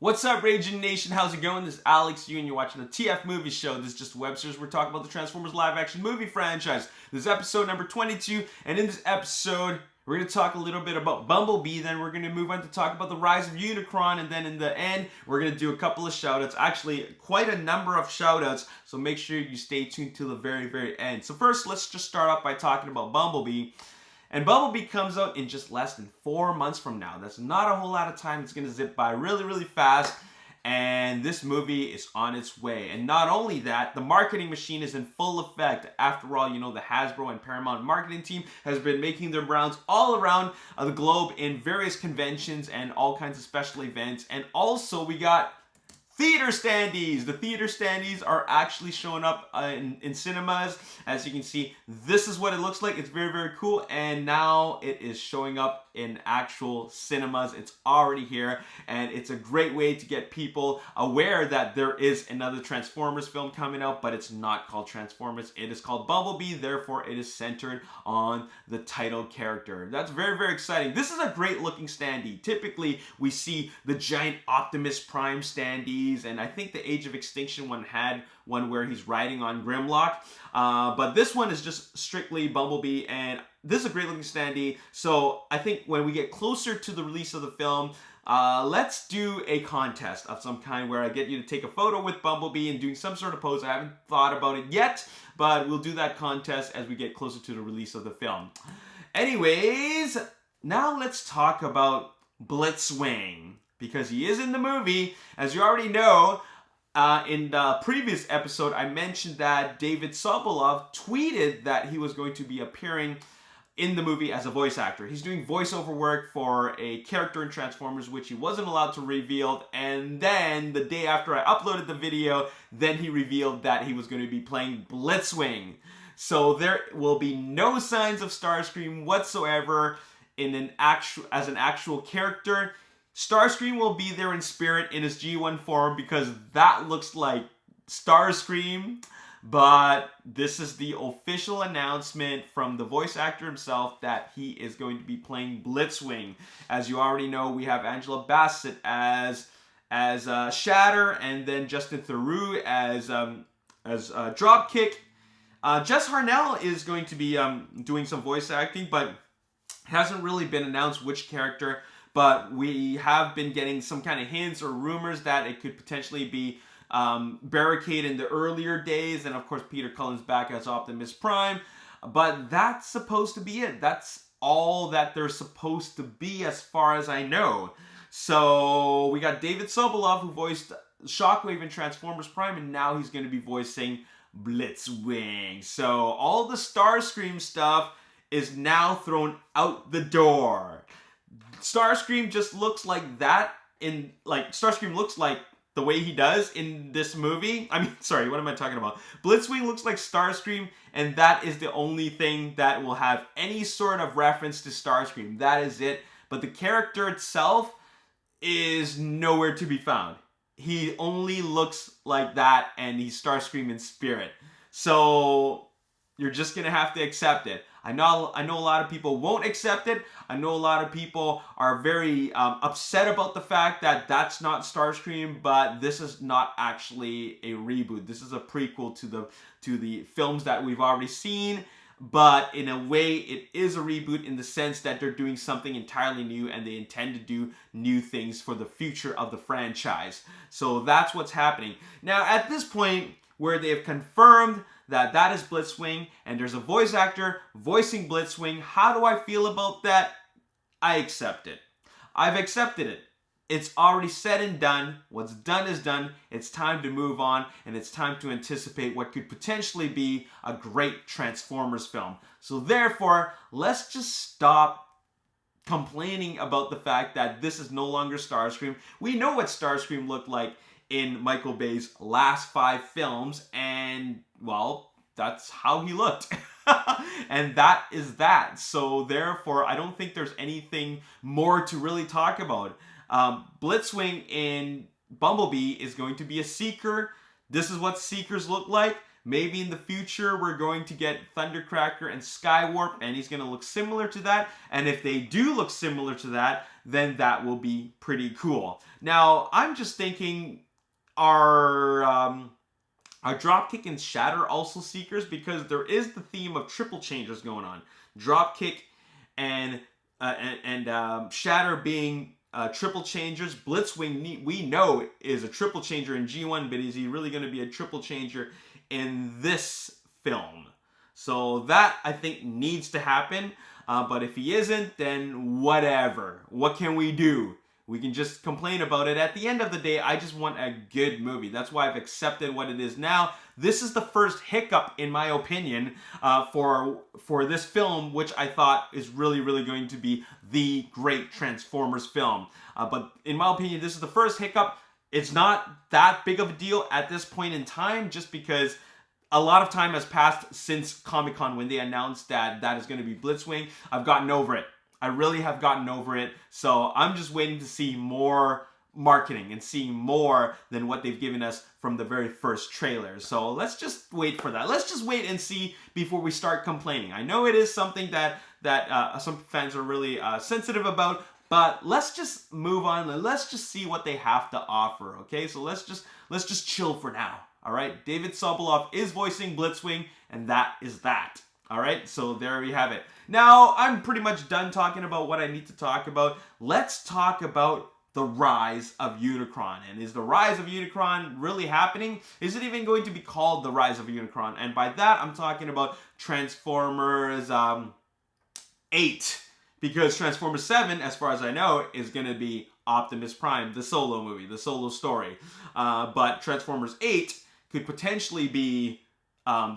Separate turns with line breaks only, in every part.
What's up, Ragin Nation? How's it going? This is Alex, and you're watching the TF Movie Show. This is just Webster's. We're talking about the Transformers live-action movie franchise. This is episode number 22, and in this episode, we're going to talk a little bit about Bumblebee, then we're going to move on to talk about the rise of Unicron, and then in the end, we're going to do a couple of shoutouts. Actually, quite a number of shoutouts, so make sure you stay tuned till the very, very end. So first, let's just start off by talking about Bumblebee. And Bumblebee comes out in just less than 4 months from now. That's not a whole lot of time. It's going to zip by really, really fast. And this movie is on its way. And not only that, the marketing machine is in full effect. After all, you know, the Hasbro and Paramount marketing team has been making their rounds all around the globe in various conventions and all kinds of special events. And also, we got theater standees. The theater standees are actually showing up in cinemas. As you can see, this is what it looks like. It's very, very cool. And now it is showing up in actual cinemas. It's already here. And it's a great way to get people aware that there is another Transformers film coming out, but it's not called Transformers. It is called Bumblebee. Therefore, it is centered on the title character. That's very, very exciting. This is a great looking standee. Typically, we see the giant Optimus Prime standees, and I think the Age of Extinction one had one where he's riding on Grimlock. But this one is just strictly Bumblebee, and this is a great looking standee. So I think when we get closer to the release of the film, let's do a contest of some kind where I get you to take a photo with Bumblebee and doing some sort of pose. I haven't thought about it yet, but we'll do that contest as we get closer to the release of the film. Anyways, now let's talk about Blitzwing, because he is in the movie. As you already know, in the previous episode, I mentioned that David Sobolov tweeted that he was going to be appearing in the movie as a voice actor. He's doing voiceover work for a character in Transformers, which he wasn't allowed to reveal. And then the day after I uploaded the video, then he revealed that he was going to be playing Blitzwing. So there will be no signs of Starscream whatsoever as an actual character. Starscream will be there in spirit in his G1 form, because that looks like Starscream. But this is the official announcement from the voice actor himself that he is going to be playing Blitzwing. As you already know, we have Angela Bassett as Shatter, and then Justin Theroux as Dropkick. Jess Harnell is going to be doing some voice acting, but hasn't really been announced which character. But we have been getting some kind of hints or rumors that it could potentially be Barricade in the earlier days, and of course Peter Cullen's back as Optimus Prime. But that's supposed to be it. That's all that they're supposed to be as far as I know. So we got David Sobolov, who voiced Shockwave in Transformers Prime, and now he's going to be voicing Blitzwing. So all the Starscream stuff is now thrown out the door. Starscream just looks like that Starscream looks like the way he does in this movie. I mean, sorry, what am I talking about? Blitzwing looks like Starscream, and that is the only thing that will have any sort of reference to Starscream. That is it. But the character itself is nowhere to be found. He only looks like that, and he's Starscream in spirit. So you're just gonna have to accept it. I know a lot of people won't accept it. I know a lot of people are very upset about the fact that that's not Starscream, but this is not actually a reboot. This is a prequel to the films that we've already seen, but in a way it is a reboot in the sense that they're doing something entirely new, and they intend to do new things for the future of the franchise. So that's what's happening. Now, at this point where they have confirmed that is Blitzwing, and there's a voice actor voicing Blitzwing, how do I feel about that? I accept it. I've accepted it. It's already said and done. What's done is done. It's time to move on, and it's time to anticipate what could potentially be a great Transformers film. So therefore, let's just stop complaining about the fact that this is no longer Starscream. We know what Starscream looked like in Michael Bay's last 5 films, and well, that's how he looked. And that is that. So therefore, I don't think there's anything more to really talk about. Blitzwing in Bumblebee is going to be a Seeker. This is what Seekers look like. Maybe in the future we're going to get Thundercracker and Skywarp, and he's going to look similar to that. And if they do look similar to that, then that will be pretty cool. Now, I'm just thinking, are Dropkick and Shatter also Seekers? Because there is the theme of triple changes going on. Dropkick and Shatter being triple changers. Blitzwing, we know, is a triple changer in G1, but is he really going to be a triple changer in this film? So that, I think, needs to happen. But if he isn't, then whatever. What can we do? We can just complain about it. At the end of the day, I just want a good movie. That's why I've accepted what it is now. This is the first hiccup, in my opinion, for this film, which I thought is really, really going to be the great Transformers film. But in my opinion, this is the first hiccup. It's not that big of a deal at this point in time, just because a lot of time has passed since Comic-Con when they announced that is going to be Blitzwing. I've gotten over it. I really have gotten over it. So I'm just waiting to see more marketing and seeing more than what they've given us from the very first trailer. So let's just wait for that. Let's just wait and see before we start complaining. I know it is something that some fans are really sensitive about, but let's just move on and let's just see what they have to offer. Okay, so let's just chill for now. All right, David Sobolov is voicing Blitzwing, and that is that. All right, so there we have it. Now, I'm pretty much done talking about what I need to talk about. Let's talk about the rise of Unicron. And is the rise of Unicron really happening? Is it even going to be called the rise of Unicron? And by that, I'm talking about Transformers 8. Because Transformers 7, as far as I know, is going to be Optimus Prime, the solo movie, the solo story. But Transformers 8 could potentially be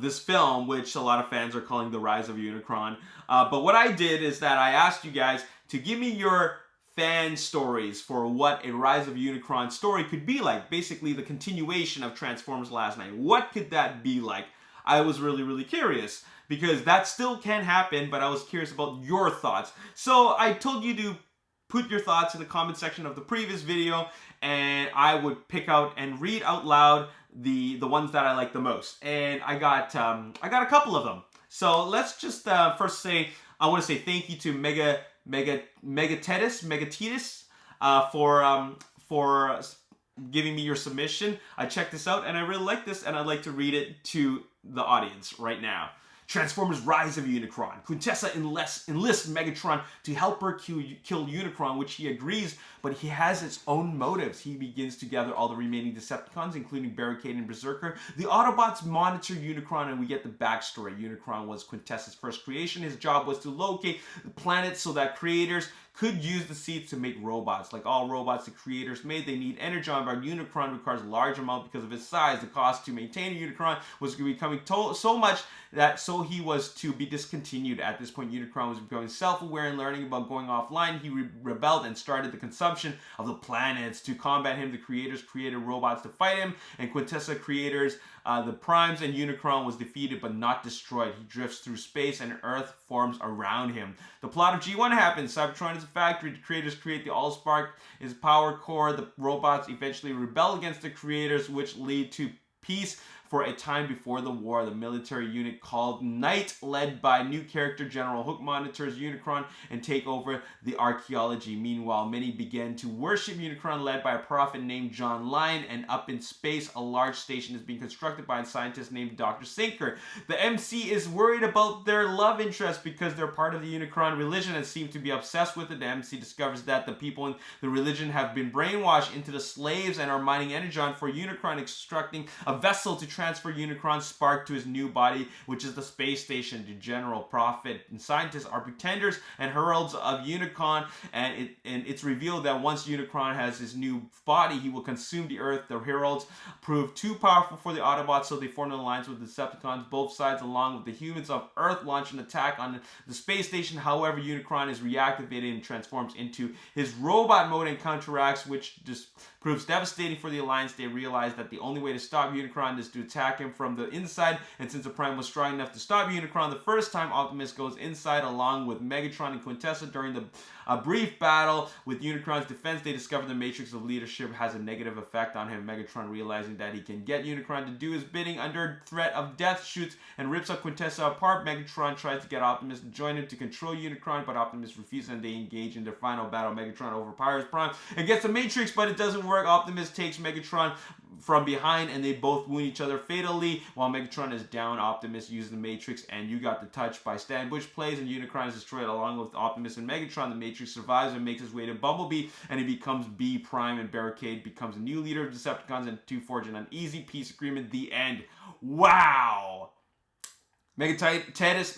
this film, which a lot of fans are calling the rise of Unicron. But what I did is that I asked you guys to give me your fan stories for what a rise of Unicron story could be like. Basically, the continuation of Transformers Last Night. What could that be like? I was really, really curious, because that still can happen, but I was curious about your thoughts. So I told you to put your thoughts in the comment section of the previous video, and I would pick out and read out loud the ones that I like the most. And I got a couple of them. So let's just first say, I want to say thank you to Megatitis for giving me your submission. I checked this out and I really like this, and I'd like to read it to the audience right now. Transformers Rise of Unicron. Quintessa enlists Megatron to help her kill Unicron, which he agrees, but he has his own motives. He begins to gather all the remaining Decepticons, including Barricade and Berserker. The Autobots monitor Unicron, and we get the backstory. Unicron was Quintessa's first creation. His job was to locate the planet so that creators could use the seeds to make robots. Like all robots the creators made, they need energon, but Unicron requires a large amount because of his size. The cost to maintain Unicron was becoming so much that so he was to be discontinued. At this point, Unicron was becoming self-aware and learning about going offline. He rebelled and started the consumption of the planets. To combat him, the creators created robots to fight him, and Quintessa creators, the Primes, and Unicron was defeated but not destroyed. He drifts through space and Earth forms around him. The plot of G1 happens. Cybertron is a factory. The creators create the Allspark, his power core. The robots eventually rebel against the creators, which lead to peace for a time before the war. The military unit called Knight, led by new character General Hook, monitors Unicron and take over the archaeology. Meanwhile, many began to worship Unicron, led by a prophet named John Lyon, and up in space, a large station is being constructed by a scientist named Dr. Sinker. The MC is worried about their love interest because they're part of the Unicron religion and seem to be obsessed with it. The MC discovers that the people in the religion have been brainwashed into the slaves and are mining energon for Unicron, constructing a vessel to transfer Unicron's spark to his new body, which is the space station. The general, prophet, and scientists are pretenders and heralds of Unicron, and it's revealed that once Unicron has his new body, he will consume the Earth. The heralds prove too powerful for the Autobots, so they form an alliance with the Decepticons. Both sides, along with the humans of Earth, launch an attack on the space station. However, Unicron is reactivated and transforms into his robot mode and counteracts, which just proves devastating for the Alliance. They realize that the only way to stop Unicron is to attack him from the inside, and since the Prime was strong enough to stop Unicron the first time, Optimus goes inside along with Megatron and Quintessa. During a brief battle with Unicron's defense, they discover the Matrix of Leadership has a negative effect on him. Megatron, realizing that he can get Unicron to do his bidding under threat of death, shoots and rips up Quintessa apart. Megatron tries to get Optimus to join him to control Unicron, but Optimus refuses, and they engage in their final battle. Megatron overpowers Prime and gets the Matrix, but it doesn't work. Optimus takes Megatron from behind, and they both wound each other fatally. While Megatron is down, Optimus uses the Matrix, and You Got the Touch by Stan Bush plays, and Unicron is destroyed along with Optimus and Megatron. The Matrix survives and makes his way to Bumblebee, and he becomes B Prime, and Barricade becomes a new leader of Decepticons, and two forge an uneasy peace agreement. The end. Wow! Megatitus,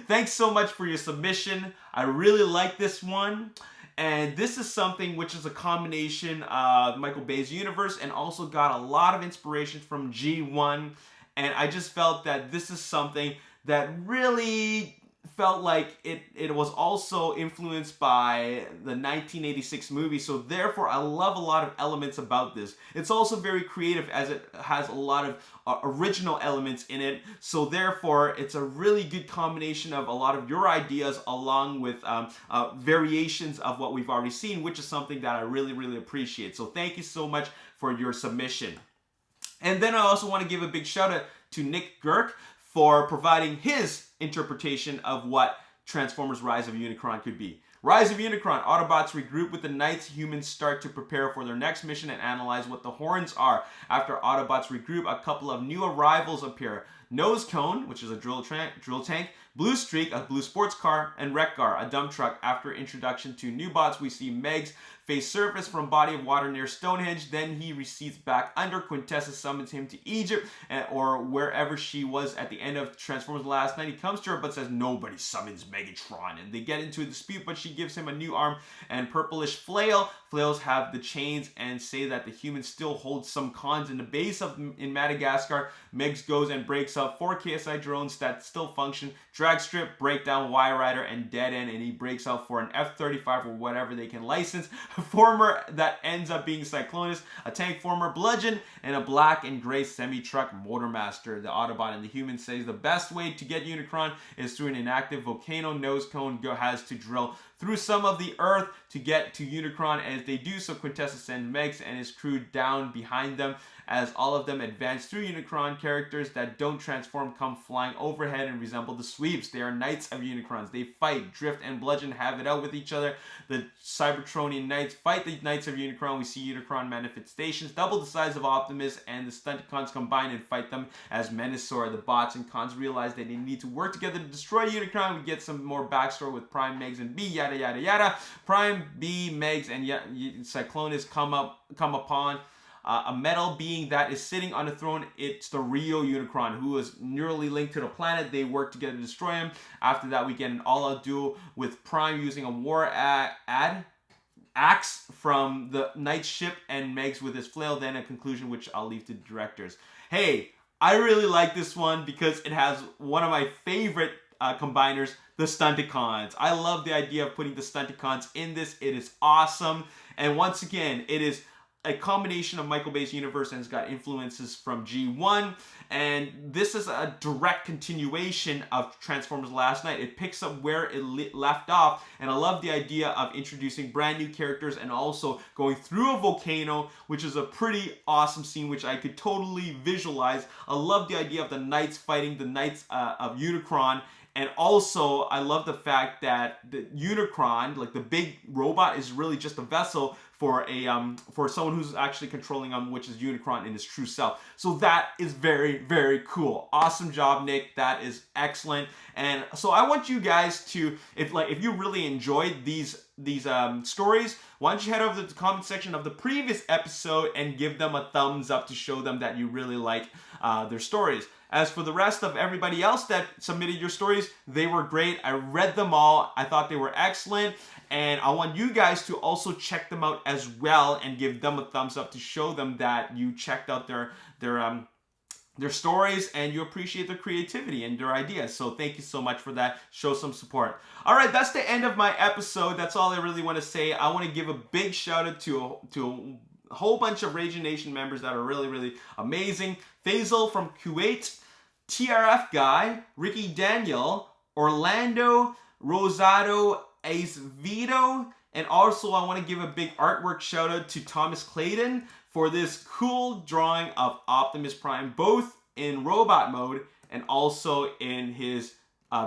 thanks so much for your submission. I really like this one. And this is something which is a combination of Michael Bay's universe and also got a lot of inspiration from G1. And I just felt that this is something that really felt like it was also influenced by the 1986 movie, so therefore I love a lot of elements about this. It's also very creative as it has a lot of original elements in it, so therefore it's a really good combination of a lot of your ideas along with variations of what we've already seen, which is something that I really appreciate. So thank you so much for your submission. And then I also want to give a big shout out to Nick Girk for providing his interpretation of what Transformers Rise of Unicron could be. Rise of Unicron, Autobots regroup with the Knights. Humans start to prepare for their next mission and analyze what the horns are. After Autobots regroup, a couple of new arrivals appear. Nose Cone, which is a drill tank, Blue Streak, a blue sports car, and Wreck-Gar, a dump truck. After introduction to new bots, we see Megs face surface from body of water near Stonehenge. Then he recedes back under. Quintessa summons him to Egypt or wherever she was at the end of Transformers Last Night. He comes to her but says nobody summons Megatron, and they get into a dispute, but she gives him a new arm and purplish flail. Flails have the chains and say that the humans still hold some cons in the base in Madagascar. Megs goes and breaks up 4 KSI drones that still function. Drag Strip, Breakdown, Y Rider, and Dead End, and he breaks out for an F-35 or whatever they can license. A former that ends up being Cyclonus, a tank former Bludgeon, and a black and gray semi-truck Motormaster. The Autobot and the human says the best way to get Unicron is through an inactive volcano. Nose Cone has to drill through some of the earth to get to Unicron. As they do so, Quintessa sends Megs and his crew down behind them. As all of them advance through Unicron, characters that don't transform come flying overhead and resemble the Sweeps. They are Knights of Unicrons. They fight, Drift and Bludgeon have it out with each other. The Cybertronian Knights fight the Knights of Unicron. We see Unicron manifestations double the size of Optimus, and the Stunticons combine and fight them as Menasor. The bots and cons realize that they need to work together to destroy Unicron. We get some more backstory with Prime, Megs, and B, yada yada yada. Prime, B, Megs, and Cyclonus come upon a metal being that is sitting on the throne. It's the Rio Unicron, who is nearly linked to the planet. They work together to destroy him. After that, we get an all-out duel with Prime using a war axe from the Knight ship and Megs with his flail. Then a conclusion, which I'll leave to the directors. Hey, I really like this one because it has one of my favorite combiners, the Stunticons. I love the idea of putting the Stunticons in this. It is awesome. And once again, it is a combination of Michael Bay's universe and it's got influences from G1, and this is a direct continuation of Transformers Last Night. It picks up where it left off, and I love the idea of introducing brand new characters and also going through a volcano, which is a pretty awesome scene which I could totally visualize. I love the idea of the Knights fighting the Knights of Unicron. And also, I love the fact that the Unicron, like the big robot, is really just a vessel for someone who's actually controlling them, which is Unicron in his true self. So that is very cool. Awesome job, Nick. That is excellent. And so I want you guys to, if you really enjoyed these stories, why don't you head over to the comment section of the previous episode and give them a thumbs up to show them that you really like their stories. As for the rest of everybody else that submitted your stories, they were great. I read them all. I thought they were excellent. And I want you guys to also check them out as well and give them a thumbs up to show them that you checked out their stories and you appreciate their creativity and their ideas. So thank you so much for that. Show some support. All right, that's the end of my episode. That's all I really want to say. I want to give a big shout out to a whole bunch of Ragin Nation members that are really, really amazing. Faisal from Kuwait, TRF Guy, Ricky Daniel, Orlando, Rosado Azevedo, and also I want to give a big artwork shout out to Thomas Clayton for this cool drawing of Optimus Prime, both in robot mode and also in his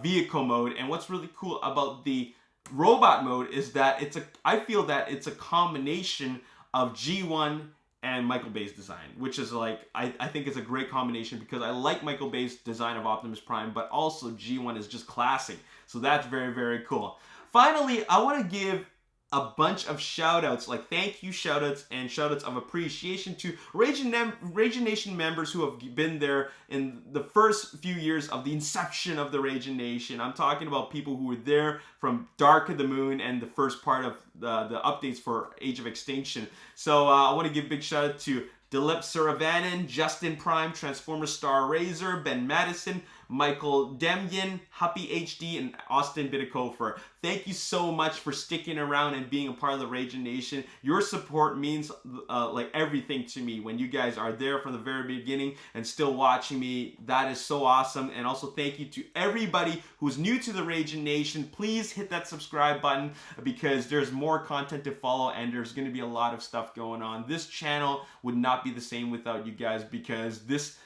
vehicle mode. And what's really cool about the robot mode is that I feel that it's a combination of G1 and Michael Bay's design, which is like, I think it's a great combination because I like Michael Bay's design of Optimus Prime, but also G1 is just classic. So that's very, very cool. Finally, I want to give a bunch of shout-outs, like thank you shout-outs and shout-outs of appreciation to Ragin Nation members who have been there in the first few years of the inception of the Ragin Nation. I'm talking about people who were there from Dark of the Moon and the first part of the updates for Age of Extinction. So I want to give a big shout-out to Dilip Suravanan, Justin Prime, Transformer Star Razor, Ben Madison, Michael Demyan, Happy HD, and Austin Bitakofer. Thank you so much for sticking around and being a part of the Ragin Nation. Your support means like everything to me. When you guys are there from the very beginning and still watching me, that is so awesome. And also thank you to everybody who's new to the Ragin Nation. Please hit that subscribe button because there's more content to follow and there's going to be a lot of stuff going on. This channel would not be the same without you guys because this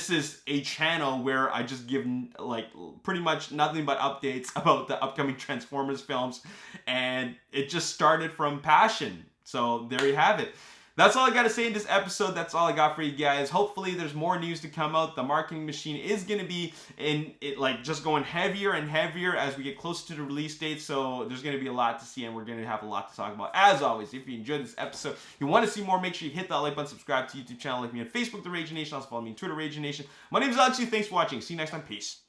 is a channel where I just give like pretty much nothing but updates about the upcoming Transformers films, and it just started from passion. So there you have it. That's all I got to say in this episode. That's all I got for you guys. Hopefully there's more news to come out. The marketing machine is going to be like just going heavier and heavier as we get closer to the release date. So there's going to be a lot to see and we're going to have a lot to talk about. As always, if you enjoyed this episode, you want to see more, make sure you hit that like button, subscribe to the YouTube channel, like me on Facebook, The Ragin Nation. Also follow me on Twitter, Ragin Nation. My name is Alex. Thanks for watching. See you next time. Peace.